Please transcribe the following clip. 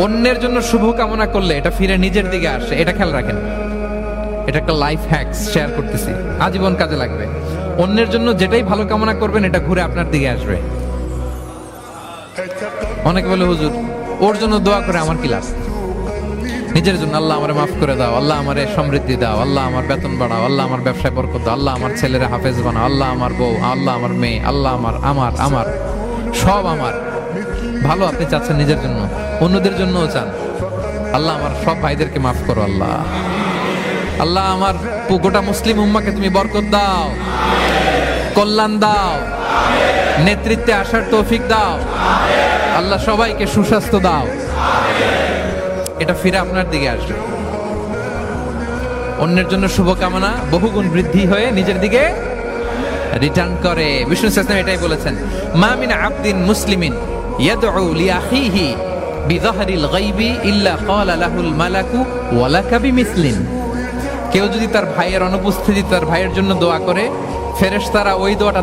অন্যের জন্য শুভ কামনা করলে এটা ফিরে নিজের দিকে আসে, এটা খেয়াল রাখেন। এটা একটা লাইফ হ্যাকস শেয়ার করতেছি, আজীবন কাজে লাগবে। অন্যের জন্য যেটাই ভালো কামনা করবেন এটা ঘুরে আপনার দিকে আসবে। অনেকে বলে হুজুর ওর জন্য দোয়া করে আমার কি লাভ? নিজের জন্য আল্লাহ আমারে মাফ করে দাও, আল্লাহ আমারে সমৃদ্ধি দাও, আল্লাহ আমার বেতন বাড়াও, আল্লাহ আমার ব্যবসায় বরকত দাও, আল্লাহ আমার ছেলেরা হাফেজ বানাও, আল্লাহ আমার বউ, আল্লাহ আমার মেয়ে, আল্লাহ আমার আমার আমার সব আমার ভালো আপনি চাচ্ছেন নিজের জন্য, অন্যদের জন্যও চান। আল্লাহ আমার সব ভাইদেরকে মাফ করো, আল্লাহ আল্লাহ আমার গোটা মুসলিম উম্মাকে তুমি বরকত দাও, কল্যাণ দাও, নেতৃত্বে আসার তৌফিক দাও, আল্লাহ সবাইকে সুস্বাস্থ্য দাও। এটা ফিরে আপনার দিকে আসবে। অন্যের জন্য শুভকামনা বহুগুণ বৃদ্ধি হয়ে নিজের দিকে রিটার্ন করে। বিষ্ণু সাল্লাল্লাহু এটাই বলেছেন, মা মিন আবদিন মুসলিমিন ইয়াদউ লিআখিহি বিযাহরিল গায়বি ইল্লা ক্বালা লাহুল মালাকু ওয়া লাকা বিমিসলিন। কেউ যদি তার ভাইয়ের অনুপস্থিতি তার ভাইয়ের জন্য দোয়া করে, ফেরেশতারা ওই দোয়াটা